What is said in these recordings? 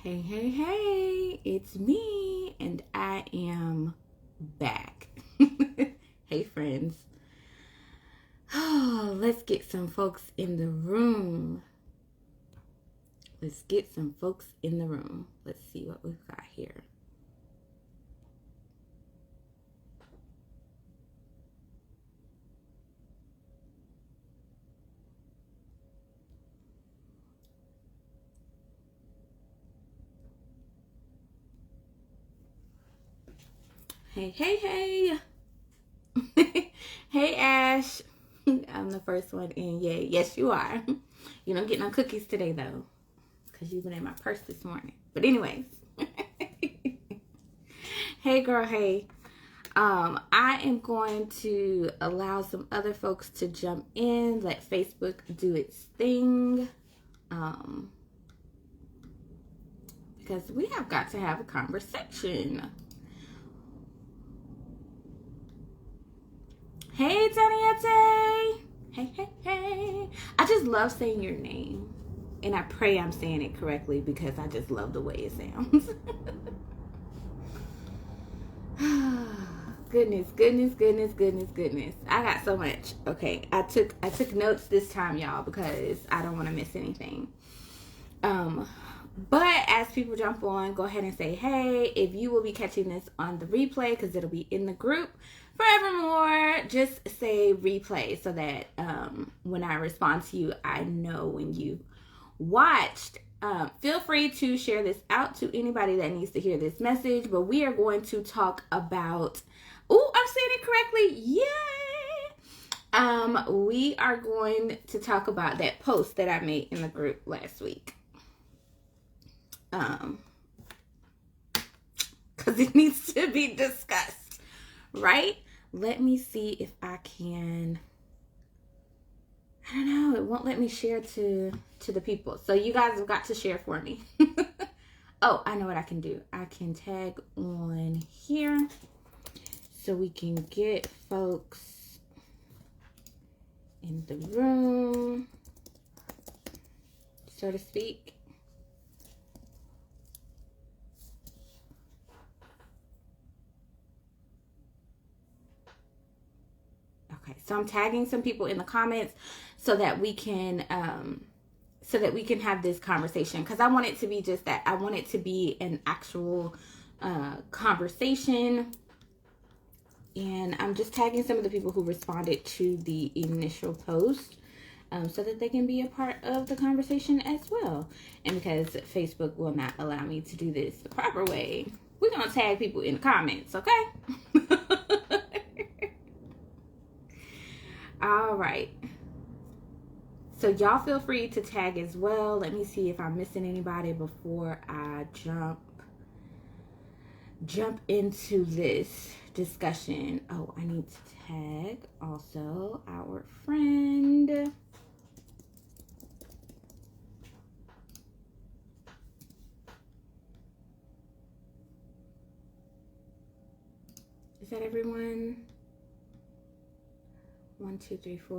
Hey, hey, hey, it's me, and I am back. Hey, friends. Oh, let's get some folks in the room. Let's see what we've got here. Hey, hey, hey. Hey, Ash. I'm the first one in. Yay. Yes, you are. You don't get no cookies today, though, because you've been in my purse this morning. But anyways. Hey, girl, hey. I am going to allow some other folks to jump in, let Facebook do its thing. Because we have got to have a conversation. Hey, Taniette. Hey, hey, hey. I just love saying your name. And I pray I'm saying it correctly because I just love the way it sounds. Goodness. I got so much. Okay, I took notes this time, y'all, because I don't want to miss anything. But as people jump on, go ahead and say, hey, if you will be catching this on the replay, because it'll be in the group forevermore, just say replay so that when I respond to you, I know when you watched. Feel free to share this out to anybody that needs to hear this message, but we are going to talk about, I'm saying it correctly, yay! We are going to talk about that post that I made in the group last week. Because it needs to be discussed, right? Let me see if I can. I don't know. It won't let me share to the people. So you guys have got to share for me. Oh, I know what I can do. I can tag on here so we can get folks in the room, so to speak. Okay, so I'm tagging some people in the comments so that we can have this conversation, because I want it to be just that. I want it to be an actual conversation. And I'm just tagging some of the people who responded to the initial post so that they can be a part of the conversation as well. And because Facebook will not allow me to do this the proper way, we're going to tag people in the comments, okay? All right. So y'all feel free to tag as well. Let me see if I'm missing anybody before I jump into this discussion. Oh, I need to tag also our friend. Is that everyone? 1, 2, 3, 4.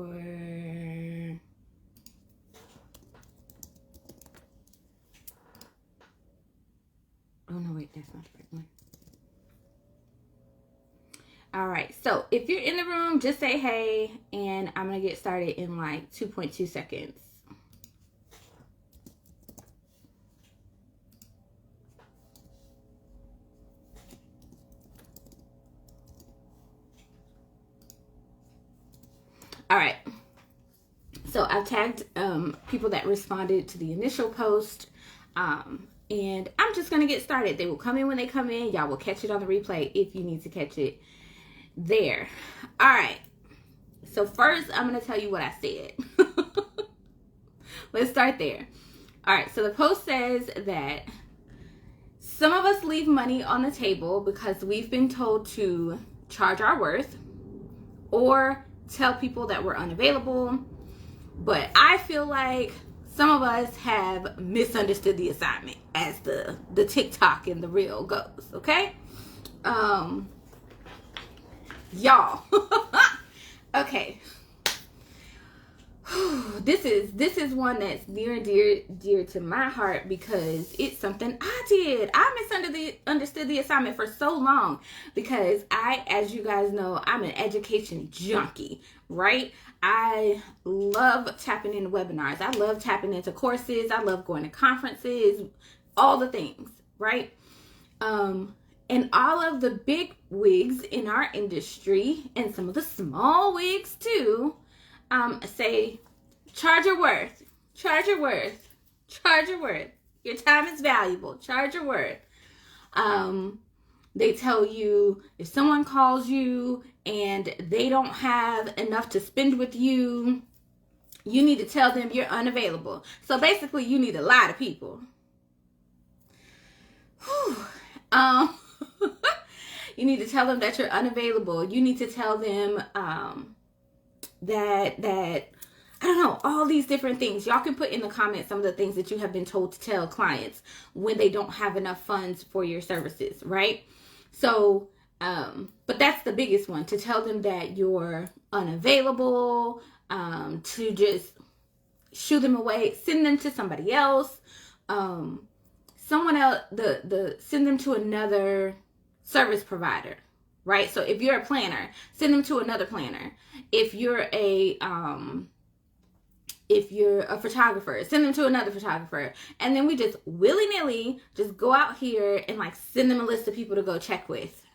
Oh, no, wait, that's not the right one. All right, so if you're in the room, just say hey, and I'm going to get started in like 2.2 seconds. All right, so I've tagged people that responded to the initial post. And I'm just going to get started. They will come in when they come in. Y'all will catch it on the replay if you need to catch it there. All right. So first, I'm going to tell you what I said. Let's start there. All right. So the post says that some of us leave money on the table because we've been told to charge our worth or tell people that we're unavailable. But I feel like some of us have misunderstood the assignment, as the TikTok and the reel goes, okay? Y'all. Okay. This is one that's near and dear to my heart because it's something I did. I misunderstood the assignment for so long because as you guys know, I'm an education junkie, right? I love tapping into webinars. I love tapping into courses. I love going to conferences, all the things, right? And all of the big wigs in our industry and some of the small wigs too, say, charge your worth, charge your worth, charge your worth. Your time is valuable. Charge your worth. They tell you if someone calls you and they don't have enough to spend with you, you need to tell them you're unavailable. So basically, you need to lie to people. You need to tell them that you're unavailable. You need to tell them that I don't know, all these different things. Y'all can put in the comments some of the things that you have been told to tell clients when they don't have enough funds for your services, right? So, but that's the biggest one, to tell them that you're unavailable, to just shoo them away, send them to somebody else, someone else, send them to another service provider, right? So if you're a planner, send them to another planner. If you're a photographer, send them to another photographer. And then we just willy-nilly just go out here and like send them a list of people to go check with.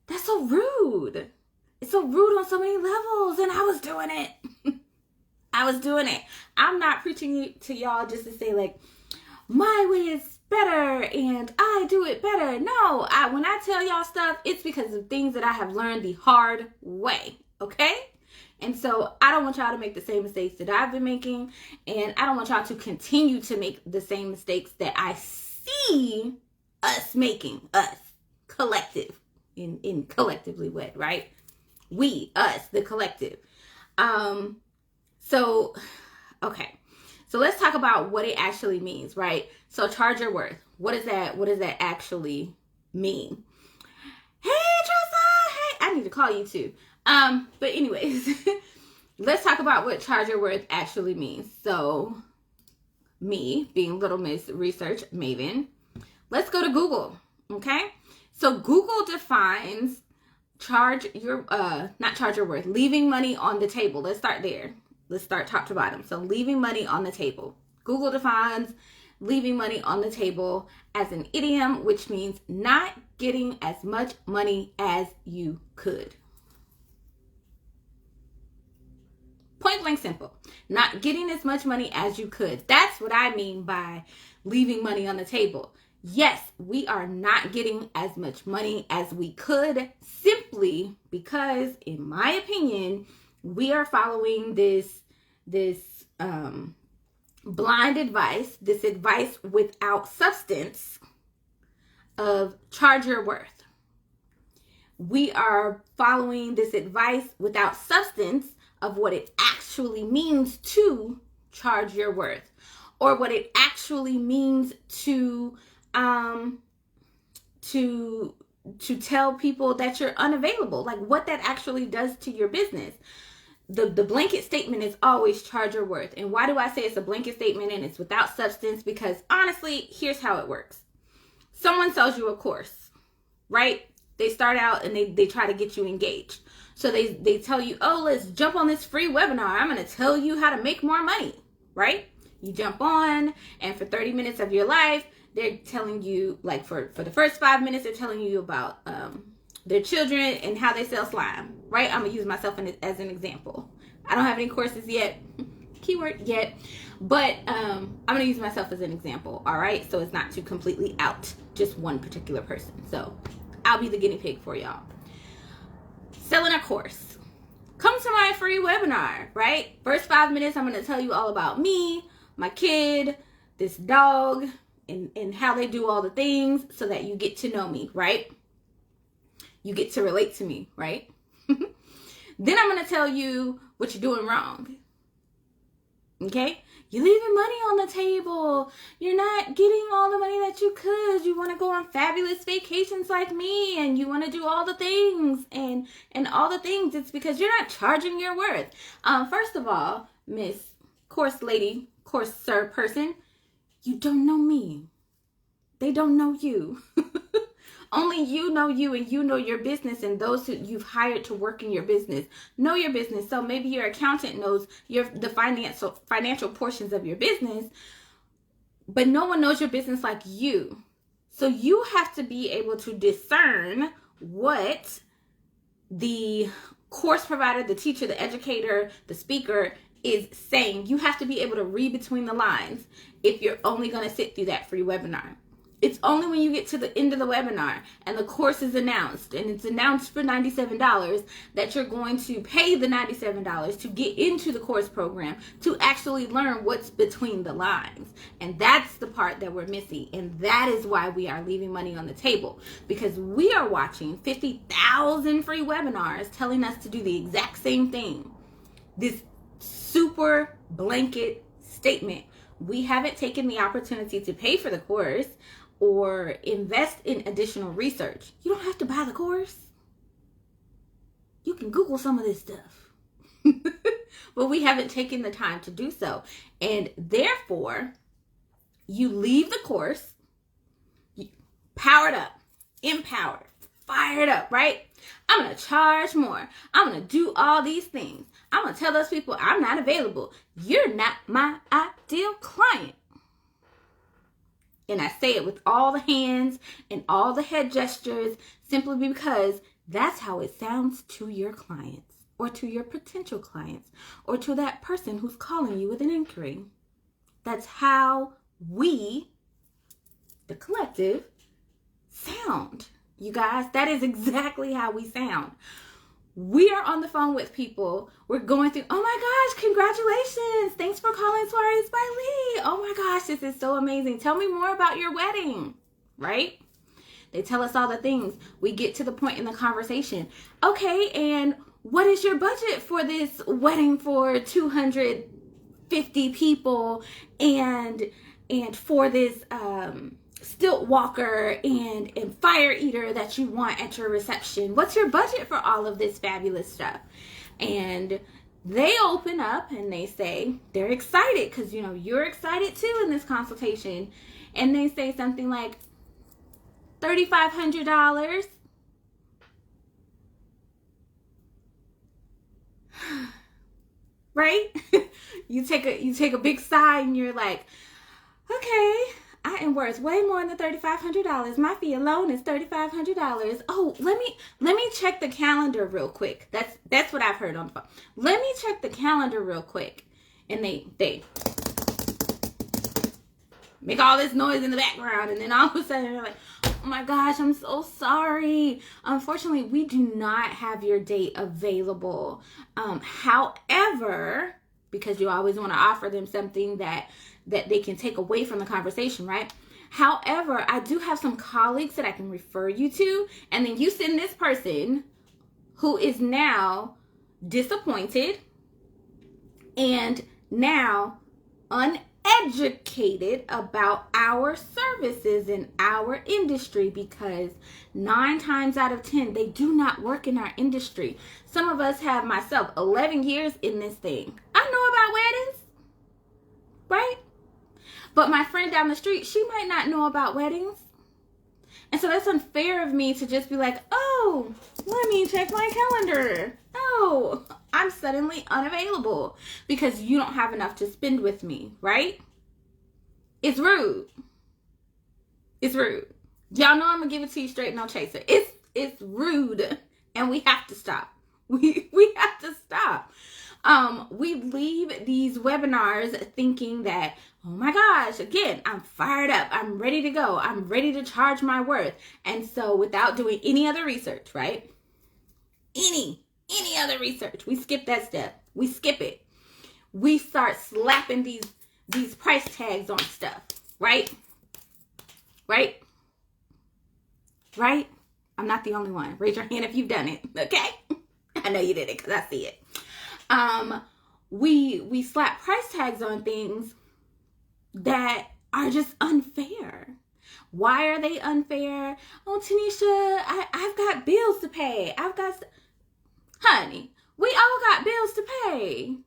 That's so rude. It's so rude on so many levels. And I was doing it. I was doing it. I'm not preaching to y'all just to say like, my way is better and I do it better. No, when I tell y'all stuff, it's because of things that I have learned the hard way. Okay? And so I don't want y'all to make the same mistakes that I've been making. And I don't want y'all to continue to make the same mistakes that I see us making. Us. Collective. In collectively wed, right? We, us, the collective. So, okay. So let's talk about what it actually means, right? So charge your worth. What does that actually mean? Hey, Tressa! Hey, I need to call you too. But anyways, let's talk about what charge your worth actually means. So me, being Little Miss Research Maven, let's go to Google, okay? So Google defines not charge your worth, leaving money on the table. Let's start there. Let's start top to bottom. So leaving money on the table. Google defines leaving money on the table as an idiom, which means not getting as much money as you could. Point blank simple. Not getting as much money as you could. That's what I mean by leaving money on the table. Yes, we are not getting as much money as we could simply because, in my opinion, we are following this blind advice, this advice without substance of charge your worth. We are following this advice without substance of what it actually means to charge your worth, or what it actually means to tell people that you're unavailable, like what that actually does to your business. The blanket statement is always charge your worth. And why do I say it's a blanket statement and it's without substance? Because honestly, here's how it works. Someone sells you a course, right? They start out and they try to get you engaged. So they tell you, oh, let's jump on this free webinar. I'm going to tell you how to make more money, right? You jump on, and for 30 minutes of your life, they're telling you, like for the first 5 minutes, they're telling you about their children and how they sell slime, right? I'm going to use myself as an example. I don't have any courses yet, keyword yet, but I'm going to use myself as an example, all right? So it's not to completely out just one particular person. So I'll be the guinea pig for y'all. Selling a course. Come to my free webinar, right? First 5 minutes, I'm going to tell you all about me, my kid, this dog, and how they do all the things so that you get to know me, right? You get to relate to me, right? Then I'm going to tell you what you're doing wrong. Okay? You're leaving money on the table. well, you're not getting all the money that you could. You want to go on fabulous vacations like me, and you want to do all the things and all the things. It's because you're not charging your worth. First of all, Miss Course Lady, Course Sir person, you don't know me. They don't know you. Only you know you, and you know your business, and those who you've hired to work in your business know your business. So maybe your accountant knows the financial portions of your business, but no one knows your business like you. So you have to be able to discern what the course provider, the teacher, the educator, the speaker is saying. You have to be able to read between the lines if you're only going to sit through that free webinar. It's only when you get to the end of the webinar and the course is announced, and it's announced for $97, that you're going to pay the $97 to get into the course program to actually learn what's between the lines. And that's the part that we're missing. And that is why we are leaving money on the table, because we are watching 50,000 free webinars telling us to do the exact same thing. This super blanket statement. We haven't taken the opportunity to pay for the course or invest in additional research. You don't have to buy the course. You can Google some of this stuff. But we haven't taken the time to do so. And therefore, you leave the course powered up, empowered, fired up, right? I'm going to charge more. I'm going to do all these things. I'm going to tell those people I'm not available. You're not my ideal client. And I say it with all the hands and all the head gestures, simply because that's how it sounds to your clients, or to your potential clients, or to that person who's calling you with an inquiry. That's how we, the collective, sound. You guys, that is exactly how we sound. We are on the phone with people. We're going through, oh my gosh, congratulations. Thanks for calling Soirees by Lee. Oh my gosh, this is so amazing. Tell me more about your wedding, right? They tell us all the things. We get to the point in the conversation. Okay, and what is your budget for this wedding for 250 people and for this stilt walker and fire eater that you want at your reception? What's your budget for all of this fabulous stuff? And they open up and they say they're excited because, you know, you're excited too in this consultation. And they say something like $3,500. Right? You take a big sigh and you're like, okay, I am worth way more than $3,500. My fee alone is $3,500. Oh, let me check the calendar real quick. That's what I've heard on the phone. Let me check the calendar real quick. And they make all this noise in the background, and then all of a sudden they're like, oh my gosh, I'm so sorry. Unfortunately, we do not have your date available. However, because you always want to offer them something that they can take away from the conversation, right? However, I do have some colleagues that I can refer you to, and then you send this person who is now disappointed and now uneducated about our services in our industry, because 9 times out of 10, they do not work in our industry. Some of us have, myself, 11 years in this thing. I know about weddings, right? But my friend down the street, she might not know about weddings. And so that's unfair of me to just be like, oh, let me check my calendar. Oh, I'm suddenly unavailable because you don't have enough to spend with me, right? It's rude. It's rude. Y'all know I'm going to give it to you straight, no chaser. It's rude, and we have to stop. We have to stop. We leave these webinars thinking that, oh my gosh, again, I'm fired up. I'm ready to go. I'm ready to charge my worth. And so without doing any other research, right? Any other research, we skip that step. We skip it. We start slapping these price tags on stuff, right? Right? Right? I'm not the only one. Raise your hand if you've done it, okay? I know you did it because I see it. We slap price tags on things that are just unfair. Why are they unfair? Oh, Tanisha, I've got bills to pay. Honey, we all got bills to pay.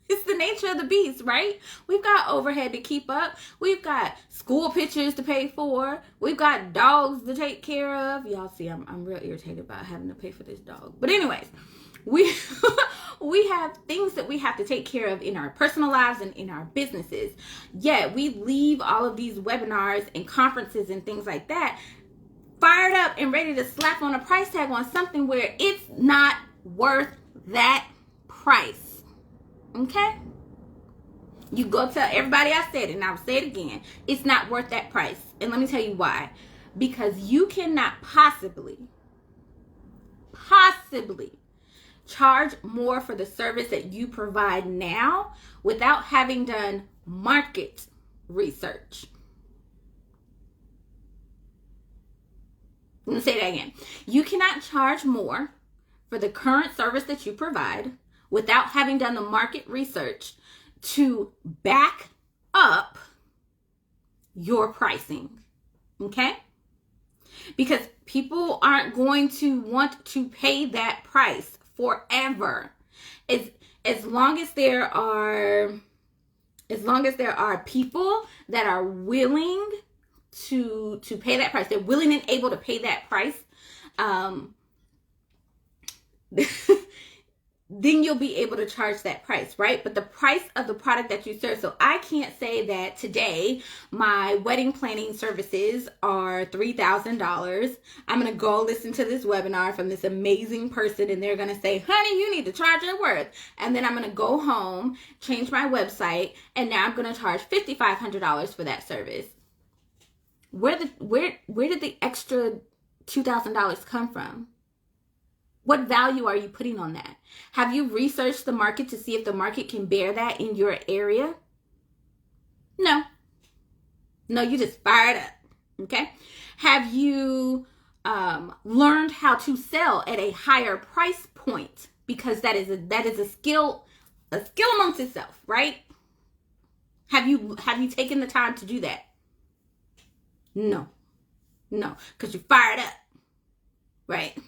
It's the nature of the beast, right? We've got overhead to keep up. We've got school pictures to pay for. We've got dogs to take care of. Y'all see, I'm real irritated about having to pay for this dog. But anyways, we have things that we have to take care of in our personal lives and in our businesses. Yet we leave all of these webinars and conferences and things like that fired up and ready to slap on a price tag on something where it's not worth that price. Okay? You go tell everybody I said it, and I'll say it again. It's not worth that price. And let me tell you why. Because you cannot possibly charge more for the service that you provide now without having done market research. Let me say that again. You cannot charge more for the current service that you provide without having done the market research to back up your pricing. Okay? Because people aren't going to want to pay that price forever. As long as there are people that are willing to pay that price, they're willing and able to pay that price, then you'll be able to charge that price, right? But the price of the product that you serve. So I can't say that today my wedding planning services are $3,000. I'm going to go listen to this webinar from this amazing person, and they're going to say, honey, you need to charge your worth. And then I'm going to go home, change my website, and now I'm going to charge $5,500 for that service. Where did the extra $2,000 come from? What value are you putting on that? Have you researched the market to see if the market can bear that in your area? No, you just fired up. Okay. Have you learned how to sell at a higher price point? Because that is a skill amongst itself, right? Have you taken the time to do that? No, because you're fired up, right?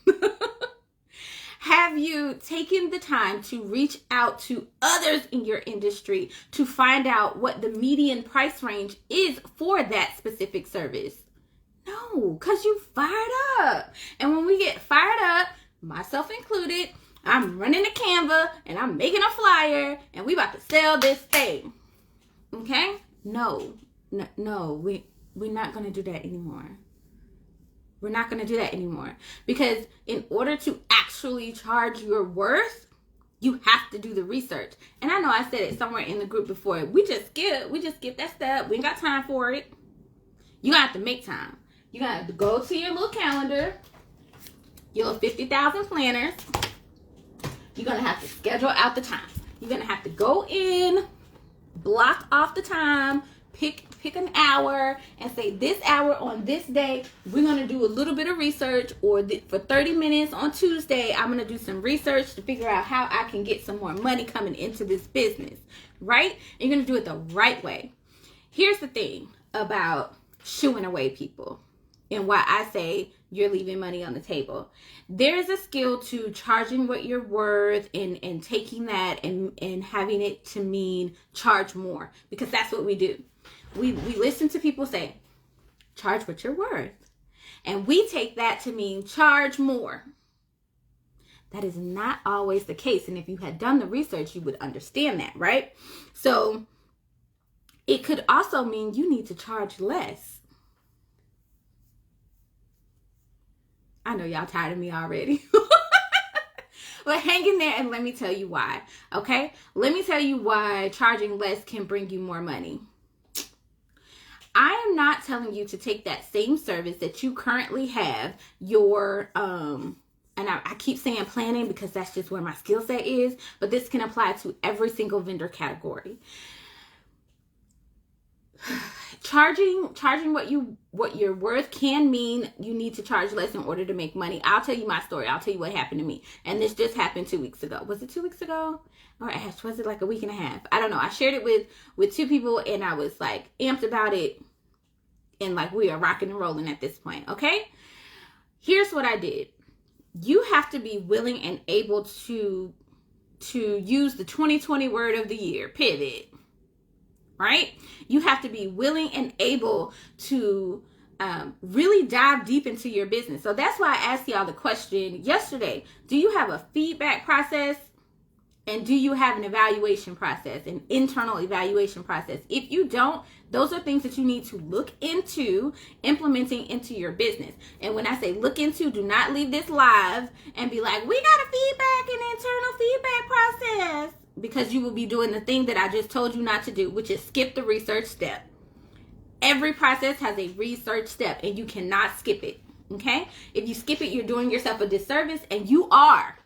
Have you taken the time to reach out to others in your industry to find out what the median price range is for that specific service? No, because you fired up. And when we get fired up, myself included, I'm running to Canva and I'm making a flyer and we about to sell this thing. Okay? No, we're not going to do that anymore. We're not going to do that anymore. Because in order to actually charge your worth, you have to do the research. And I know I said it somewhere in the group before. We just skip that step. We ain't got time for it. You're going to have to make time. You're going to have to go to your little calendar, your little 50,000 planners. You're going to have to schedule out the time. You're going to have to go in, block off the time, pick an hour and say, this hour on this day, we're going to do a little bit of research, or for 30 minutes on Tuesday, I'm going to do some research to figure out how I can get some more money coming into this business, right? And you're going to do it the right way. Here's the thing about shooing away people and why I say you're leaving money on the table. There's a skill to charging what you're worth and taking that and having it to mean charge more, because that's what we do. We listen to people say, charge what you're worth. And we take that to mean charge more. That is not always the case. And if you had done the research, you would understand that, right? So it could also mean you need to charge less. I know y'all tired of me already. But hang in there and let me tell you why, okay? Let me tell you why charging less can bring you more money. I am not telling you to take that same service that you currently have, and I keep saying planning because that's just where my skill set is, but this can apply to every single vendor category. charging what you're worth can mean you need to charge less in order to make money. I'll tell you my story. I'll tell you what happened to me. And this just happened 2 weeks ago. Was it 2 weeks ago? Or was it like a week and a half? I don't know. I shared it with two people, and I was like amped about it, and like we are rocking and rolling at this point. Okay. Here's what I did. You have to be willing and able to use the 2020 word of the year, pivot. Right? You have to be willing and able to really dive deep into your business. So that's why I asked y'all the question yesterday. Do you have a feedback process? And do you have an evaluation process, an internal evaluation process? If you don't, those are things that you need to look into implementing into your business. And when I say look into, do not leave this live and be like, we got a feedback and internal feedback process. Because you will be doing the thing that I just told you not to do, which is skip the research step. Every process has a research step, and you cannot skip it, okay? If you skip it, you're doing yourself a disservice, and you are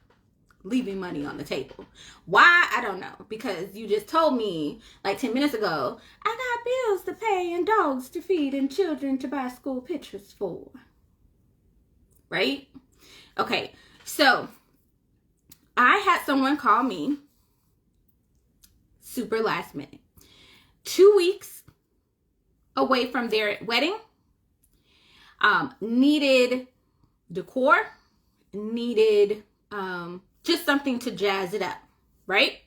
leaving money on the table. Why? I don't know. Because you just told me like 10 minutes ago, I got bills to pay and dogs to feed and children to buy school pictures for. Right? Okay, so I had someone call me super last minute. 2 weeks away from their wedding. Needed decor. Needed just something to jazz it up. Right?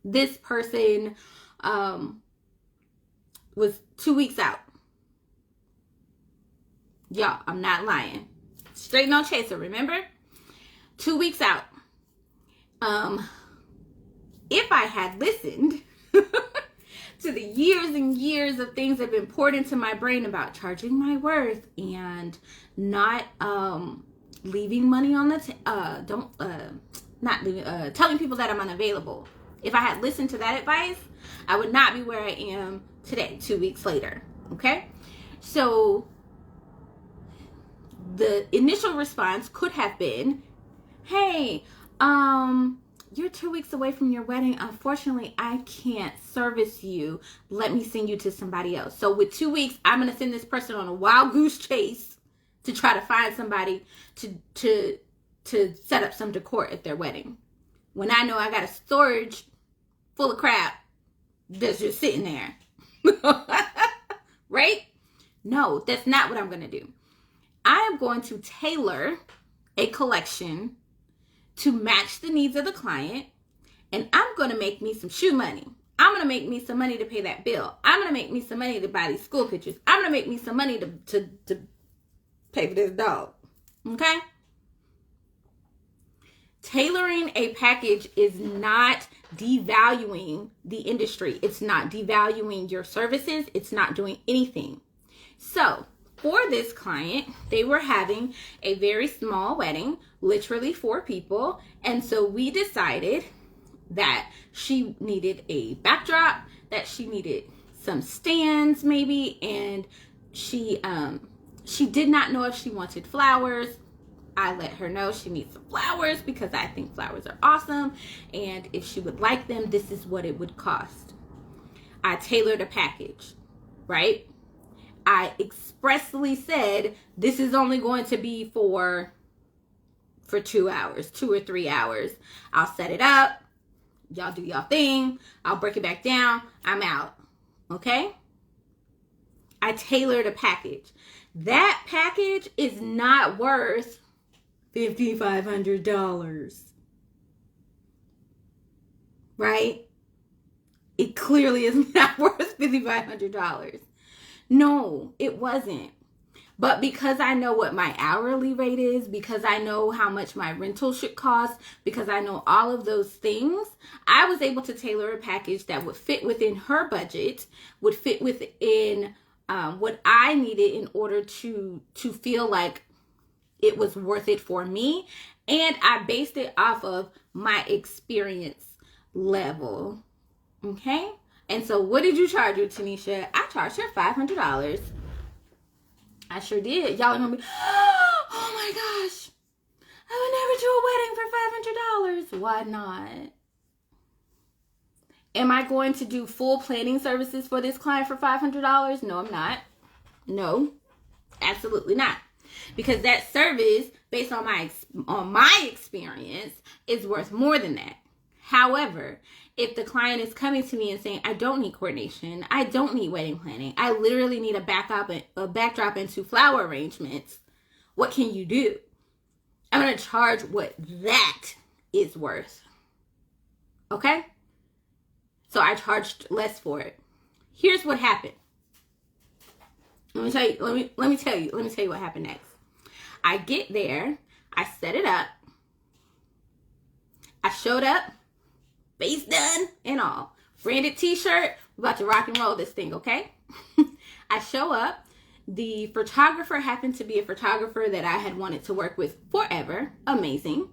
This person was 2 weeks out. Y'all, I'm not lying. Straight no chaser, remember? 2 weeks out. If I had listened to the years and years of things that have been poured into my brain about charging my worth and not leaving money on the telling people that I'm unavailable. If I had listened to that advice, I would not be where I am today, 2 weeks later. Okay? So the initial response could have been, hey, you're 2 weeks away from your wedding. Unfortunately, I can't service you. Let me send you to somebody else. So with 2 weeks, I'm going to send this person on a wild goose chase to try to find somebody to set up some decor at their wedding. When I know I got a storage full of crap that's just sitting there. Right? No, that's not what I'm going to do. I am going to tailor a collection to match the needs of the client, and I'm going to make me some shoe money. I'm going to make me some money to pay that bill. I'm going to make me some money to buy these school pictures. I'm going to make me some money to pay for this dog. Okay? Tailoring a package is not devaluing the industry. It's not devaluing your services. It's not doing anything. So, for this client, they were having a very small wedding, literally 4 people. And so we decided that she needed a backdrop, that she needed some stands maybe, and she did not know if she wanted flowers. I let her know she needs some flowers because I think flowers are awesome. And if she would like them, this is what it would cost. I tailored a package, right? I expressly said, this is only going to be for 2 hours, 2 or 3 hours. I'll set it up. Y'all do y'all thing. I'll break it back down. I'm out. Okay? I tailored a package. That package is not worth $5,500. Right? It clearly is not worth $5,500. No, it wasn't. But because I know what my hourly rate is, because I know how much my rental should cost, because I know all of those things, I was able to tailor a package that would fit within her budget, would fit within what I needed in order to feel like it was worth it for me. And I based it off of my experience level. Okay? And so what did you charge her, Tanisha? I charged her $500. I sure did. Y'all are going to be, oh my gosh, I would never do a wedding for $500. Why not? Am I going to do full planning services for this client for $500? No, I'm not. No, absolutely not. Because that service, based on my experience, is worth more than that. However, if the client is coming to me and saying, I don't need coordination, I don't need wedding planning, I literally need a backdrop and 2 flower arrangements, what can you do? I'm going to charge what that is worth. Okay? So I charged less for it. Here's what happened. Let me tell you what happened next. I get there, I set it up, I showed up, face done and all. Branded t-shirt, we're about to rock and roll this thing, okay? I show up. The photographer happened to be a photographer that I had wanted to work with forever. Amazing.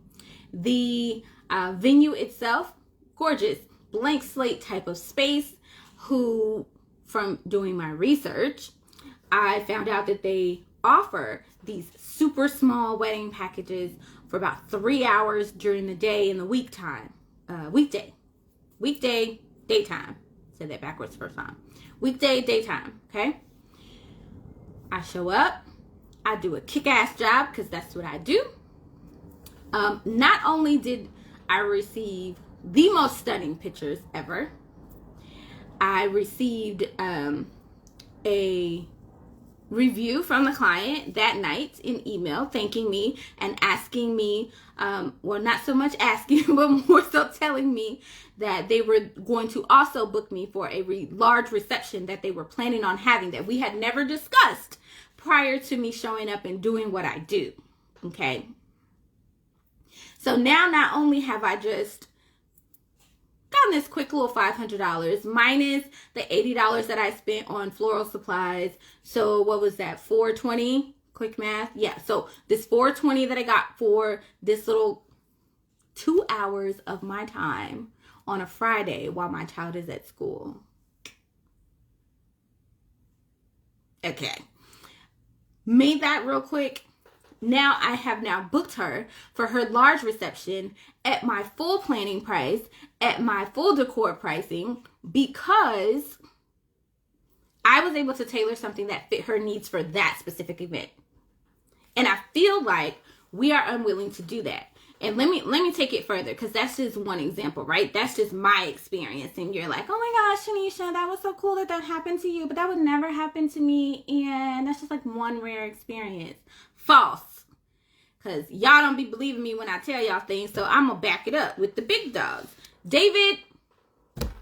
The venue itself, gorgeous, blank slate type of space, who, from doing my research, I found out that they offer these super small wedding packages for about 3 hours during the day in the weekday, daytime. Said that backwards first time. Weekday, daytime, okay? I show up. I do a kick-ass job because that's what I do. Not only did I receive the most stunning pictures ever, I received a review from the client that night in email thanking me and asking me, well, not so much asking, but more so telling me that they were going to also book me for a large reception that they were planning on having that we had never discussed prior to me showing up and doing what I do. Okay. So now not only have I just gotten this quick little $500 minus the $80 that I spent on floral supplies. So what was that? $420? Quick math. Yeah. So this $420 that I got for this little 2 hours of my time on a Friday while my child is at school. Okay. Made that real quick. Now I have now booked her for her large reception at my full planning price, at my full decor pricing, because I was able to tailor something that fit her needs for that specific event. And I feel like we are unwilling to do that. And let me take it further, because that's just one example, right? That's just my experience. And you're like, oh my gosh, Shanisha, that was so cool that happened to you, but that would never happen to me. And that's just like one rare experience. False. Because y'all don't be believing me when I tell y'all things, so I'm going to back it up with the big dogs. David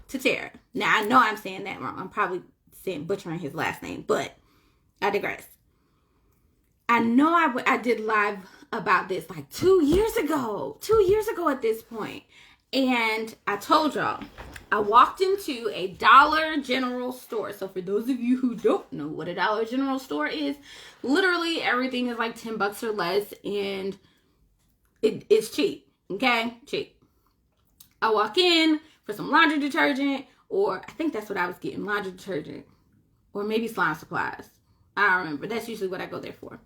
Tatera. Now, I know I'm saying that wrong. I'm probably butchering his last name, but I digress. I know I did live about this like 2 years ago. 2 years ago at this point. And I told y'all, I walked into a Dollar General store. So for those of you who don't know what a Dollar General store is, literally everything is like $10 or less, and it's cheap. Okay? Cheap. I walk in for some laundry detergent, or I think that's what I was getting, laundry detergent, or maybe slime supplies. I don't remember. That's usually what I go there for.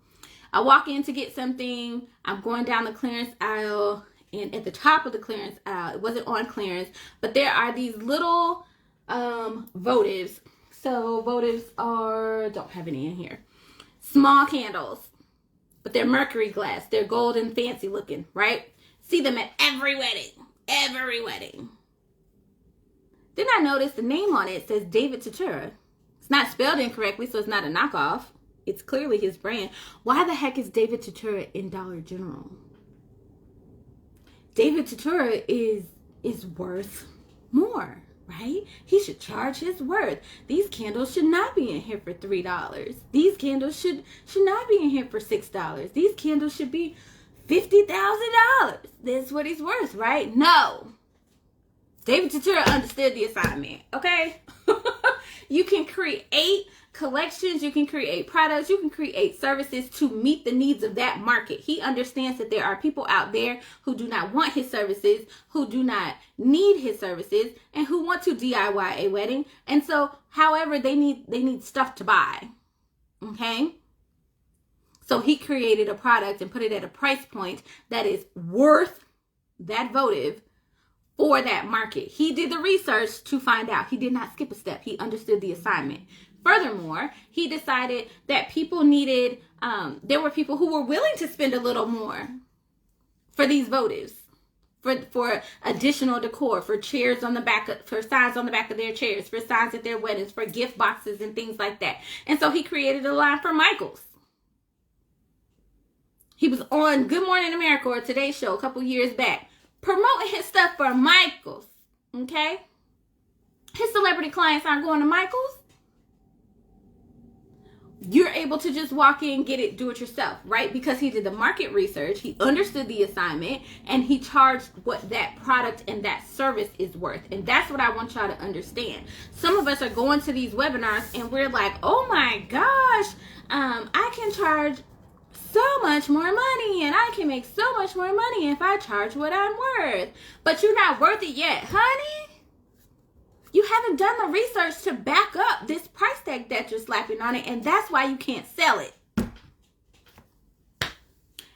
I walk in to get something. I'm going down the clearance aisle. And at the top of the clearance aisle, it wasn't on clearance, but there are these little votives. So votives don't have any in here. Small candles, but they're mercury glass. They're gold and fancy looking, right? See them at every wedding. Every wedding. Then I noticed the name on it says David Tatera. It's not spelled incorrectly, so it's not a knockoff. It's clearly his brand. Why the heck is David Tatera in Dollar General? David Tatera is worth more, right? He should charge his worth. These candles should not be in here for $3. These candles should not be in here for $6. These candles should be $50,000. That's what he's worth, right? No. David Tatera understood the assignment, okay? You can create collections, you can create products, you can create services to meet the needs of that market. He understands that there are people out there who do not want his services, who do not need his services, and who want to DIY a wedding. And so, however, they need stuff to buy. Okay? So he created a product and put it at a price point that is worth that votive for that market. He did the research to find out. He did not skip a step. He understood the assignment. Furthermore, he decided that people needed, there were people who were willing to spend a little more for these votives, for additional decor, for chairs on the back, for signs on the back of their chairs, for signs at their weddings, for gift boxes and things like that. And so he created a line for Michaels. He was on Good Morning America or Today Show a couple years back, promoting his stuff for Michaels, okay? His celebrity clients aren't going to Michaels. You're able to just walk in, get it, do it yourself, right? Because he did the market research, he understood the assignment, and he charged what that product and that service is worth. And that's what I want y'all to understand. Some of us are going to these webinars and we're like, oh my gosh, I can charge so much more money and I can make so much more money if I charge what I'm worth. But you're not worth it yet, honey. You haven't done the research to back up this price tag that you're slapping on it, and that's why you can't sell it.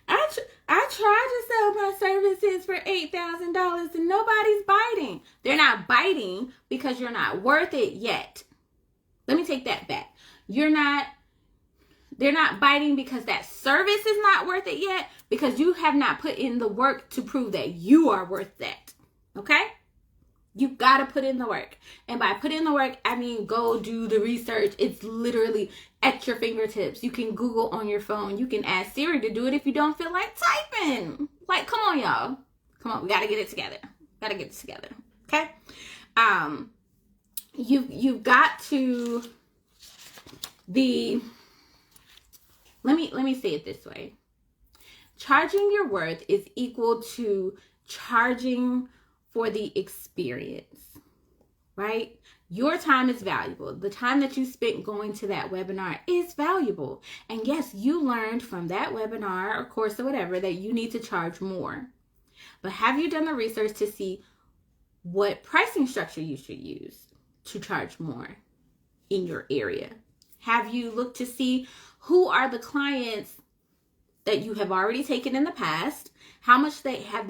I tried to sell my services for $8,000 and nobody's biting. They're not biting because you're not worth it yet. Let me take that back. They're not biting because that service is not worth it yet, because you have not put in the work to prove that you are worth that. Okay? You've got to put in the work. And by put in the work, I mean go do the research. It's literally at your fingertips. You can Google on your phone. You can ask Siri to do it if you don't feel like typing. Like, come on, y'all. Come on, we got to get it together. Okay? You've got to let me say it this way. Charging your worth is equal to charging for the experience, right? Your time is valuable. The time that you spent going to that webinar is valuable. And yes, you learned from that webinar or course or whatever that you need to charge more. But have you done the research to see what pricing structure you should use to charge more in your area? Have you looked to see who are the clients that you have already taken in the past? How much have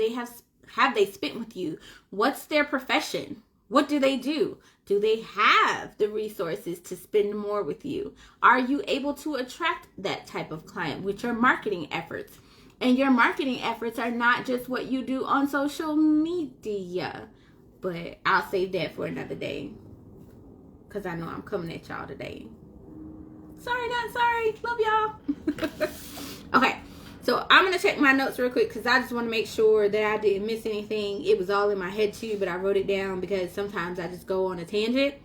they spent with you? What's their profession? What do they do? Do they have the resources to spend more with you? Are you able to attract that type of client with your marketing efforts? And your marketing efforts are not just what you do on social media. But I'll save that for another day, because I know I'm coming at y'all today. Sorry, not sorry. Love y'all. Okay. So I'm going to check my notes real quick because I just want to make sure that I didn't miss anything. It was all in my head too, but I wrote it down because sometimes I just go on a tangent.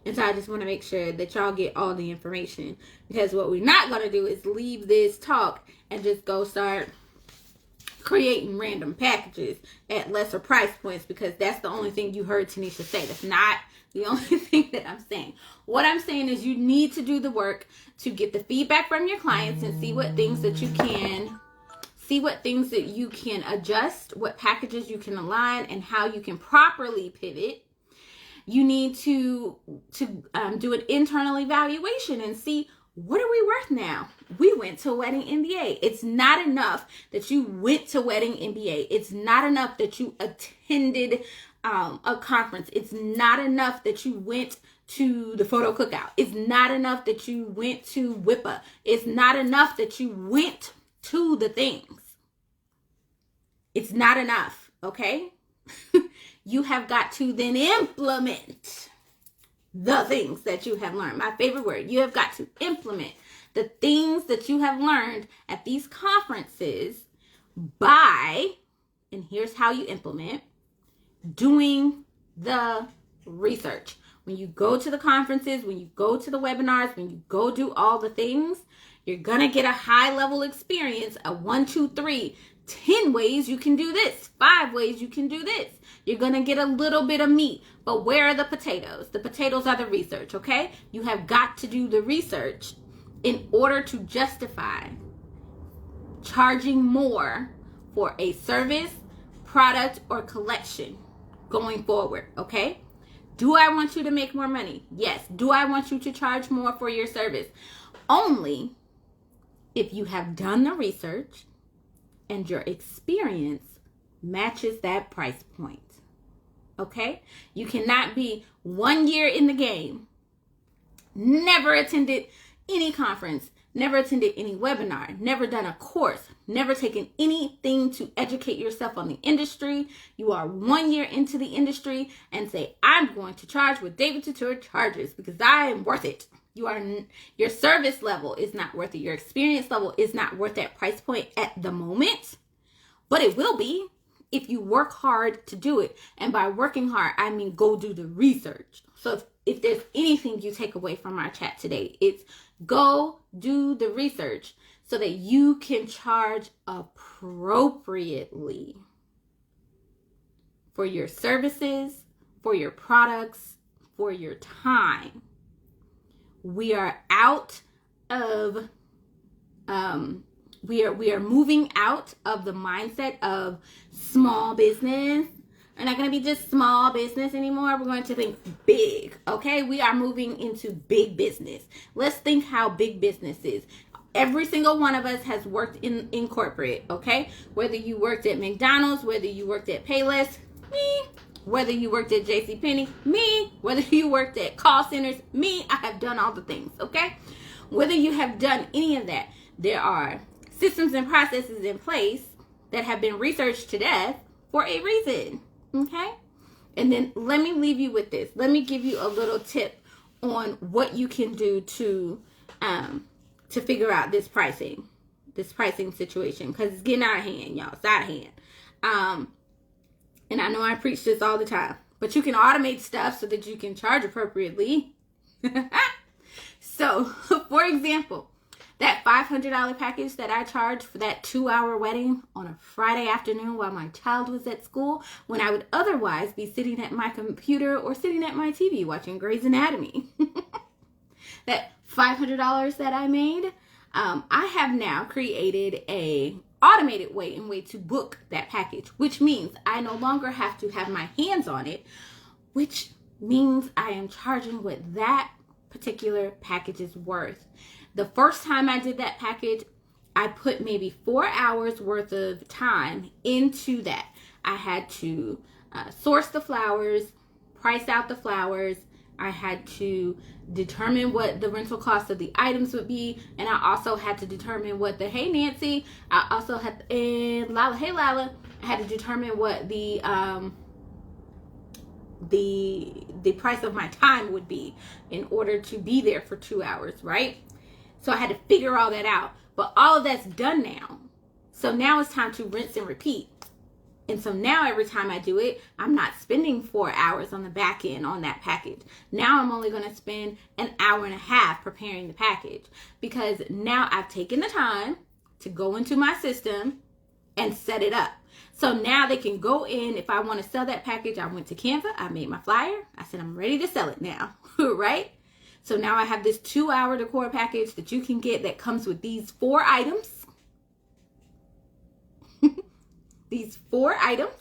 And so I just want to make sure that y'all get all the information, because what we're not going to do is leave this talk and just go start creating random packages at lesser price points, because that's the only thing you heard Tanisha say. That's not the only thing that I'm saying. What I'm saying is you need to do the work to get the feedback from your clients and see what things that you can adjust, what packages you can align, and how you can properly pivot. You need to do an internal evaluation and see, what are we worth now? We went to Wedding MBA. It's not enough that you went to Wedding MBA. It's not enough that you attended a conference. It's not enough that you went to the photo cookout. It's not enough that you went to WIPA. It's not enough that you went to the things. It's not enough, okay? You have got to then implement the things that you have learned. My favorite word. You have got to implement the things that you have learned at these conferences by, and here's how you implement, doing the research. When you go to the conferences, when you go to the webinars, when you go do all the things, you're going to get a high level experience, a 1, 2, 3, 10 ways you can do this, 5 ways you can do this. You're going to get a little bit of meat, but where are the potatoes? The potatoes are the research, okay? You have got to do the research in order to justify charging more for a service, product, or collection going forward, okay? Do I want you to make more money? Yes. Do I want you to charge more for your service? Only if you have done the research and your experience matches that price point. Okay? You cannot be 1 year in the game, never attended any conference, never attended any webinar, never done a course, never taken anything to educate yourself on the industry. You are 1 year into the industry and say, I'm going to charge what David Tutor charges because I am worth it. Your service level is not worth it. Your experience level is not worth that price point at the moment, but it will be if you work hard to do it. And by working hard, I mean go do the research. So if there's anything you take away from our chat today, it's go do the research so that you can charge appropriately for your services, for your products, for your time. We are out of we are moving out of the mindset of small business. We're not going to be just small business anymore. We're going to think big, okay? We are moving into big business. Let's think how big business is. Every single one of us has worked in corporate, okay? Whether you worked at McDonald's, whether you worked at Payless, me. Whether you worked at JCPenney, me. Whether you worked at call centers, me. I have done all the things, okay? Whether you have done any of that, there are systems and processes in place that have been researched to death for a reason, okay? And then let me leave you with this. Let me give you a little tip on what you can do to figure out this pricing situation, because it's getting out of hand, y'all. It's out of hand. And I know I preach this all the time, but you can automate stuff so that you can charge appropriately. So, for example, that $500 package that I charged for that 2-hour wedding on a Friday afternoon while my child was at school, when I would otherwise be sitting at my computer or sitting at my TV watching Grey's Anatomy. That $500 that I made, I have now created a automated way to book that package, which means I no longer have to have my hands on it, which means I am charging what that particular package is worth. The first time I did that package, I put maybe 4 hours worth of time into that. I had to source the flowers, price out the flowers. I had to determine what the rental cost of the items would be, and I also had to determine what the, hey Nancy, I also had, and Lala, hey Lala, I had to determine what the price of my time would be in order to be there for 2 hours, right? So I had to figure all that out, but all of that's done now. So now it's time to rinse and repeat. And so now every time I do it, I'm not spending 4 hours on the back end on that package. Now I'm only going to spend an hour and a half preparing the package, because now I've taken the time to go into my system and set it up. So now they can go in. If I want to sell that package, I went to Canva, I made my flyer. I said, I'm ready to sell it now, right? So now I have this 2-hour decor package that you can get that comes with these 4 items. These 4 items.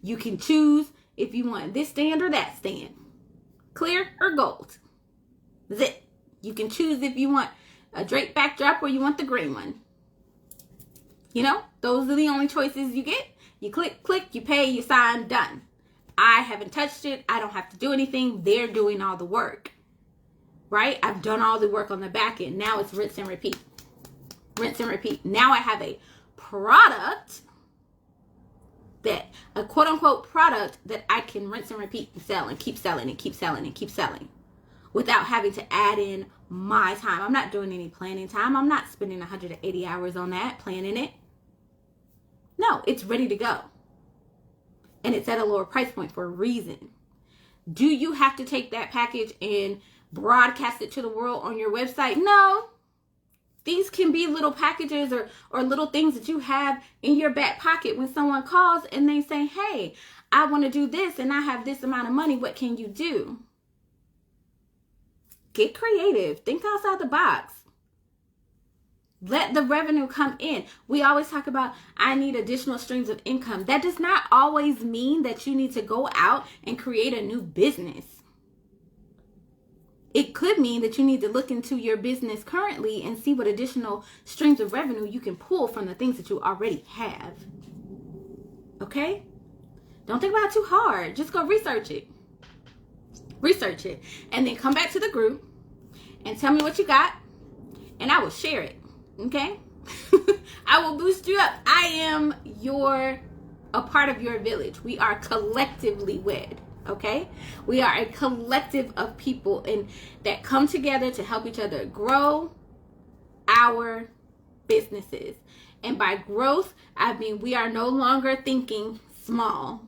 You can choose if you want this stand or that stand. Clear or gold. That's it. You can choose if you want a draped backdrop or you want the green one. You know, those are the only choices you get. You click, you pay, you sign, done. I haven't touched it. I don't have to do anything. They're doing all the work. Right? I've done all the work on the back end. Now it's rinse and repeat. Rinse and repeat. Now I have a product, that a quote unquote product that I can rinse and repeat and sell and keep selling and keep selling and keep selling without having to add in my time. I'm not doing any planning time. I'm not spending 180 hours on that, planning it. No, it's ready to go. And it's at a lower price point for a reason. Do you have to take that package and broadcast it to the world on your website? No. These can be little packages or little things that you have in your back pocket when someone calls and they say, hey, I want to do this and I have this amount of money. What can you do? Get creative. Think outside the box. Let the revenue come in. We always talk about, I need additional streams of income. That does not always mean that you need to go out and create a new business. It could mean that you need to look into your business currently and see what additional streams of revenue you can pull from the things that you already have. Okay? Don't think about it too hard. Just go research it. Research it. And then come back to the group and tell me what you got. And I will share it. Okay? I will boost you up. I am a part of your village. We are collectively wed. Okay? We are a collective of people that come together to help each other grow our businesses. And by growth, I mean we are no longer thinking small.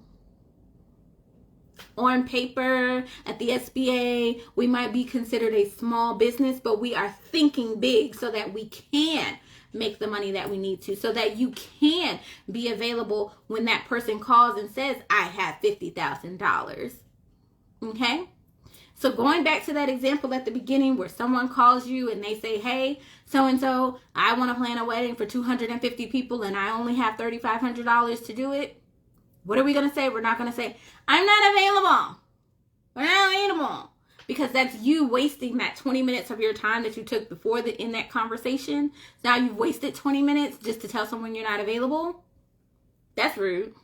On paper, at the SBA, we might be considered a small business, but we are thinking big so that we can make the money that we need to, so that you can be available when that person calls and says, I have $50,000. Okay? So going back to that example at the beginning where someone calls you and they say, hey, so-and-so, I want to plan a wedding for 250 people and I only have $3,500 to do it. What are we going to say? We're not going to say, I'm not available. We're not available. Because that's you wasting that 20 minutes of your time that you took before in that conversation. So now you've wasted 20 minutes just to tell someone you're not available. That's rude.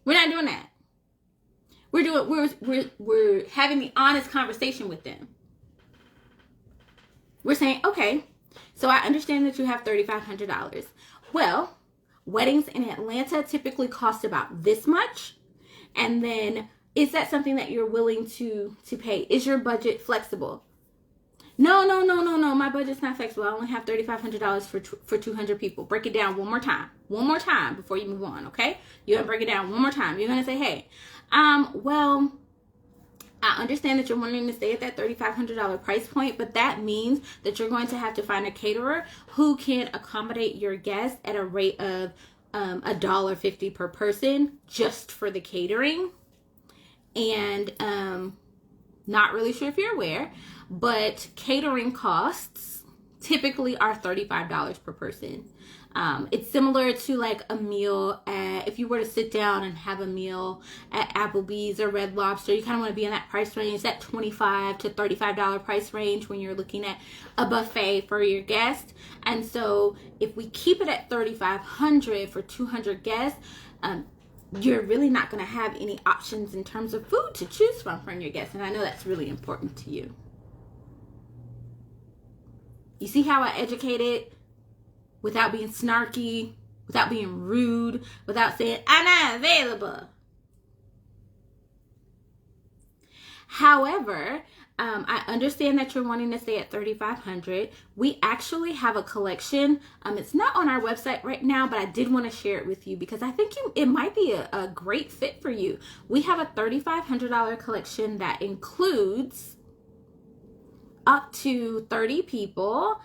We're not doing that. We're having the honest conversation with them. We're saying, okay, so I understand that you have $3,500. Well, weddings in Atlanta typically cost about this much. And then, is that something that you're willing to pay? Is your budget flexible? No. My budget's not flexible. I only have $3,500 for 200 people. Break it down one more time. One more time before you move on, okay? You're going to break it down one more time. You're going to say, hey, well, I understand that you're wanting to stay at that $3,500 price point, but that means that you're going to have to find a caterer who can accommodate your guests at a rate of $1.50 per person just for the catering. And not really sure if you're aware, but catering costs typically are $35 per person. It's similar to like a meal if you were to sit down and have a meal at Applebee's or Red Lobster, you kind of want to be in that price range, that $25 to $35 price range when you're looking at a buffet for your guests. And so if we keep it at $3,500 for 200 guests, you're really not going to have any options in terms of food to choose from your guests. And I know that's really important to you. You see how I educated without being snarky, without being rude, without saying, I'm not available. However, I understand that you're wanting to stay at $3,500. We actually have a collection. It's not on our website right now, but I did want to share it with you because I think it might be a great fit for you. We have a $3,500 collection that includes up to 30 people.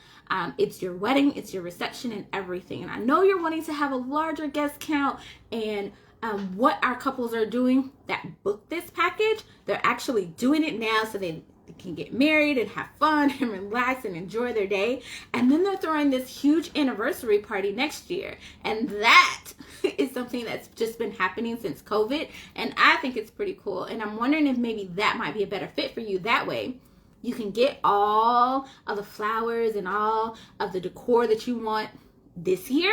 It's your wedding, it's your reception, and everything. And I know you're wanting to have a larger guest count, and what our couples are doing that book this package, they're actually doing it now so they can get married and have fun and relax and enjoy their day. And then they're throwing this huge anniversary party next year. And that is something that's just been happening since COVID. And I think it's pretty cool. And I'm wondering if maybe that might be a better fit for you. That way you can get all of the flowers and all of the decor that you want this year.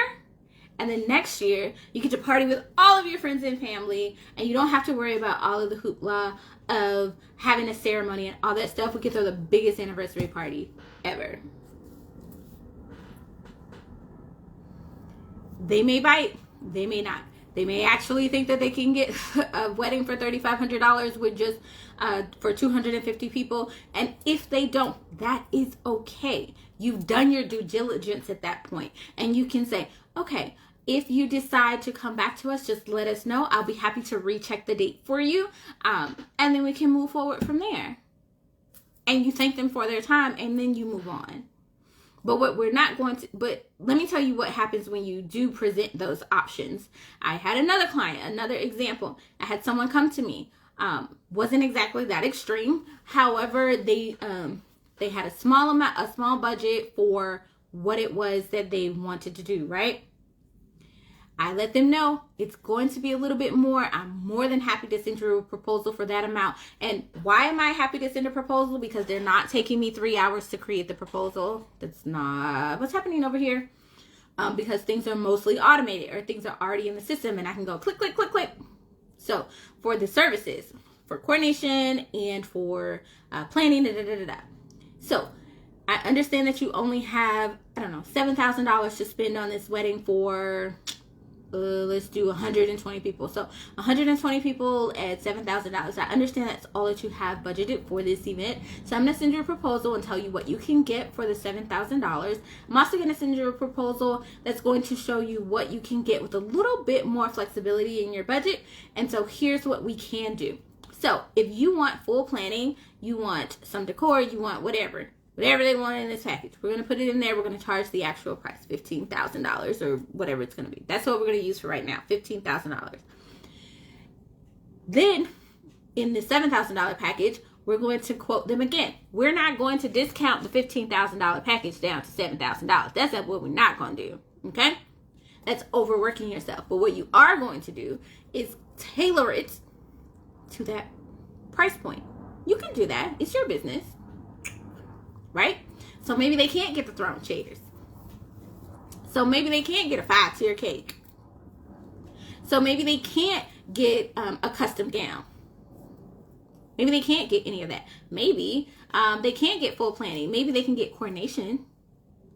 And then next year, you get to party with all of your friends and family, and you don't have to worry about all of the hoopla of having a ceremony and all that stuff. We can throw the biggest anniversary party ever. They may bite. They may not. They may actually think that they can get a wedding for $3,500 with just for 250 people. And if they don't, that is okay. You've done your due diligence at that point. And you can say, okay, if you decide to come back to us, just let us know. I'll be happy to recheck the date for you. And then we can move forward from there. And you thank them for their time, and then you move on. But what we're not going to, but let me tell you what happens when you do present those options. I had another client, another example. I had someone come to me. Wasn't exactly that extreme. However, they had a small budget for what it was that they wanted to do, right? I let them know it's going to be a little bit more. I'm more than happy to send you a proposal for that amount. And why am I happy to send a proposal? Because they're not taking me 3 hours to create the proposal. That's not what's happening over here. Because things are mostly automated or things are already in the system and I can go click, click, click, click. So for the services, for coordination and for planning, So I understand that you only have, I don't know, $7,000 to spend on this wedding for, let's do 120 people. So 120 people at $7,000. I understand that's all that you have budgeted for this event. So I'm going to send you a proposal and tell you what you can get for the $7,000. I'm also going to send you a proposal that's going to show you what you can get with a little bit more flexibility in your budget. And so here's what we can do. So if you want full planning, you want some decor, you want whatever they want in this package, we're going to put it in there. We're going to charge the actual price, $15,000 or whatever it's going to be. That's what we're going to use for right now, $15,000. Then in the $7,000 package, we're going to quote them again. We're not going to discount the $15,000 package down to $7,000. That's what we're not going to do, okay? That's overworking yourself. But what you are going to do is tailor it to that price point. You can do that. It's your business. Right? So maybe they can't get the throne chairs. So maybe they can't get a 5-tier cake. So maybe they can't get a custom gown. Maybe they can't get any of that. Maybe they can't get full planning. Maybe they can get coordination.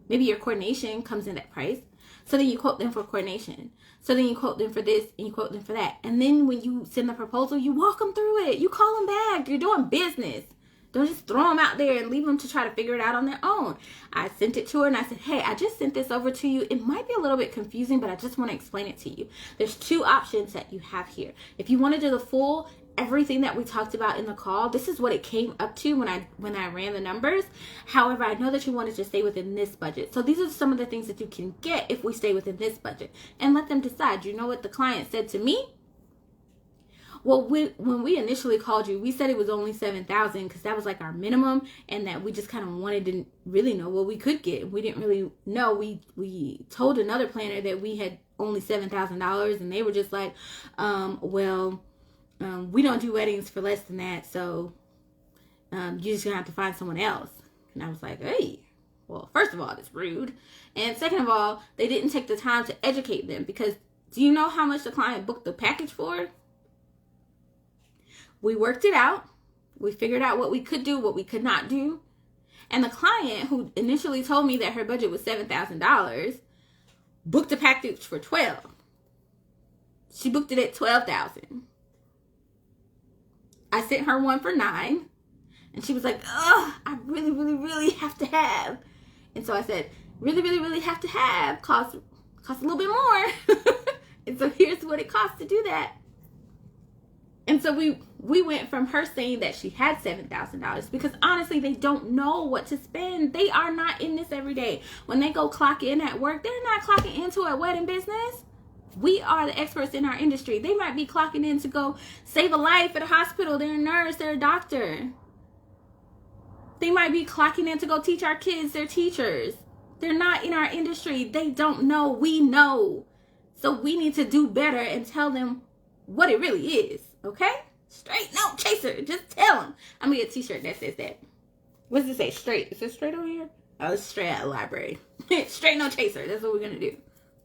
Maybe your coordination comes in that price. So then you quote them for coordination. So then you quote them for this and you quote them for that. And then when you send the proposal, you walk them through it. You call them back. You're doing business. Don't just throw them out there and leave them to try to figure it out on their own. I sent it to her and I said, hey, I just sent this over to you. It might be a little bit confusing, but I just want to explain it to you. There's 2 options that you have here. If you want to do the full everything that we talked about in the call, this is what it came up to when I ran the numbers. However, I know that you wanted to stay within this budget. So these are some of the things that you can get if we stay within this budget. And let them decide. You know what the client said to me? Well, when we initially called you, we said it was only $7,000 because that was like our minimum, and that we just kind of wanted to really know what we could get. We didn't really know. We told another planner that we had only $7,000, and they were just like, we don't do weddings for less than that, so you're just gonna have to find someone else. And I was like, hey, well, first of all, it's rude, and second of all, they didn't take the time to educate them, because do you know how much the client booked the package for? We worked it out. We figured out what we could do, what we could not do. And the client, who initially told me that her budget was $7,000, booked a package for $12,000. She booked it at $12,000. I sent her one for $9,000, and she was like, "Ugh, I really, really, really have to have." And so I said, "Really, really, really have to have costs a little bit more." And so here's what it costs to do that. And so we went from her saying that she had $7,000, because honestly, they don't know what to spend. They are not in this every day. When they go clock in at work, they're not clocking into a wedding business. We are the experts in our industry. They might be clocking in to go save a life at a hospital. They're a nurse, they're a doctor. They might be clocking in to go teach our kids. They're teachers. They're not in our industry. They don't know. We know. So we need to do better and tell them what it really is. Okay? Straight no chaser. Just tell them. I'm going to get a t-shirt that says that. What does it say? Straight. Is it straight over here? Oh, it's straight out of the library. Straight no chaser. That's what we're going to do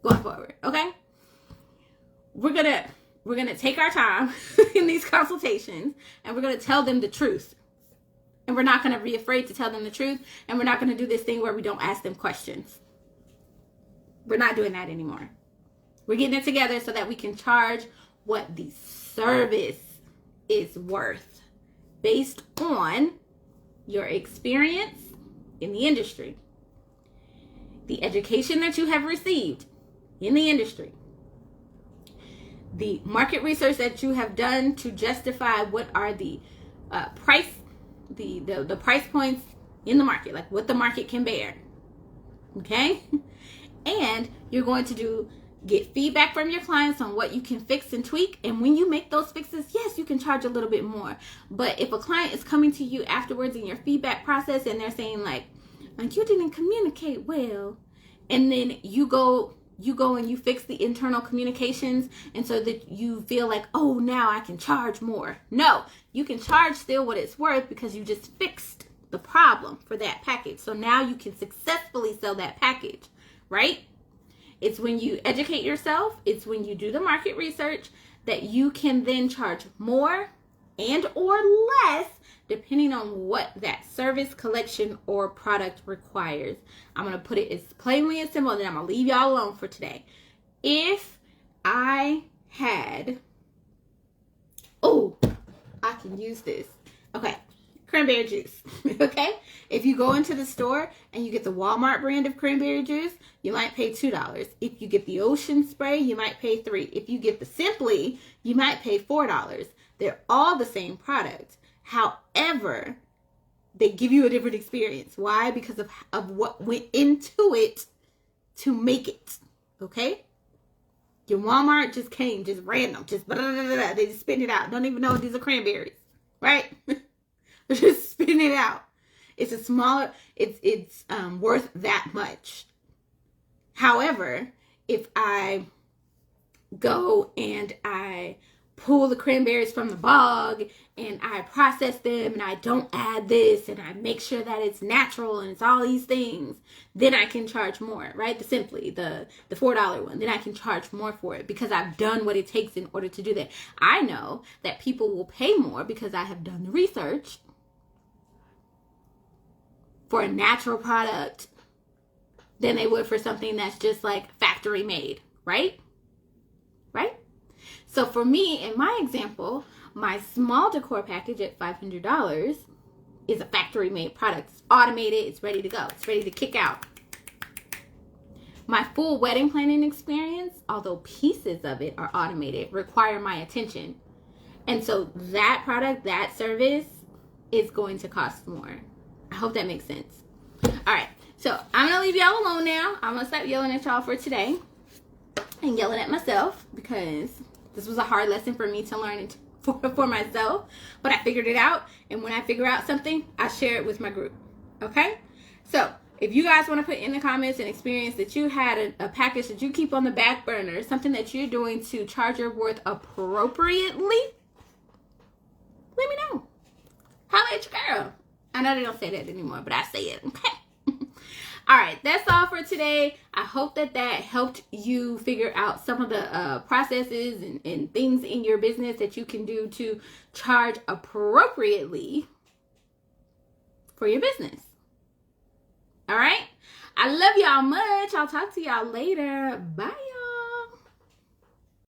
going forward. Okay? We're going to take our time in these consultations, and we're going to tell them the truth. And we're not going to be afraid to tell them the truth. And we're not going to do this thing where we don't ask them questions. We're not doing that anymore. We're getting it together so that we can charge what the service is worth based on your experience in the industry, the education that you have received in the industry, the market research that you have done to justify what are the price points in the market, like what the market can bear. Okay? And you're going to get feedback from your clients on what you can fix and tweak. And when you make those fixes, yes, you can charge a little bit more. But if a client is coming to you afterwards in your feedback process and they're saying like you didn't communicate well, and then you go and you fix the internal communications, and so that you feel like, oh, now I can charge more. No, you can charge still what it's worth, because you just fixed the problem for that package. So now you can successfully sell that package, right? It's when you educate yourself. It's when you do the market research. that you can then charge more and or less depending on what that service, collection, or product requires. I'm going to put it as plainly as simple, and then I'm going to leave y'all alone for today. If I had, I can use this. Okay, cranberry juice. Okay, if you go into the store and you get the Walmart brand of cranberry juice, you might pay $2. If you get the Ocean Spray, you might pay $3. If you get the Simply, you might pay $4. They're all the same product. However, they give you a different experience. Why? Because of what went into it to make it. Okay? Your Walmart just came, just random, just blah, blah, blah, blah. They just spit it out. Don't even know these are cranberries, right? Just spit it out. It's a smaller. It's worth that much. However, if I go and I pull the cranberries from the bog and I process them and I don't add this and I make sure that it's natural and it's all these things, then I can charge more, right? The Simply, the $4 one, then I can charge more for it because I've done what it takes in order to do that. I know that people will pay more because I have done the research for a natural product than they would for something that's just like factory made, right? Right? So for me, in my example, my small decor package at $500 is a factory made product. It's automated. It's ready to go. It's ready to kick out. My full wedding planning experience, although pieces of it are automated, require my attention. And so that product, that service is going to cost more. I hope that makes sense. All right. So I'm going to leave y'all alone now. I'm going to stop yelling at y'all for today and yelling at myself because this was a hard lesson for me to learn for myself, but I figured it out. And when I figure out something, I share it with my group. Okay? So if you guys want to put in the comments an experience that you had a package that you keep on the back burner, something that you're doing to charge your worth appropriately, let me know. Holla at your girl. I know they don't say that anymore, but I say it. Okay? All right, that's all for today. I hope that helped you figure out some of the processes and things in your business that you can do to charge appropriately for your business. All right? I love y'all much. I'll talk to y'all later. Bye.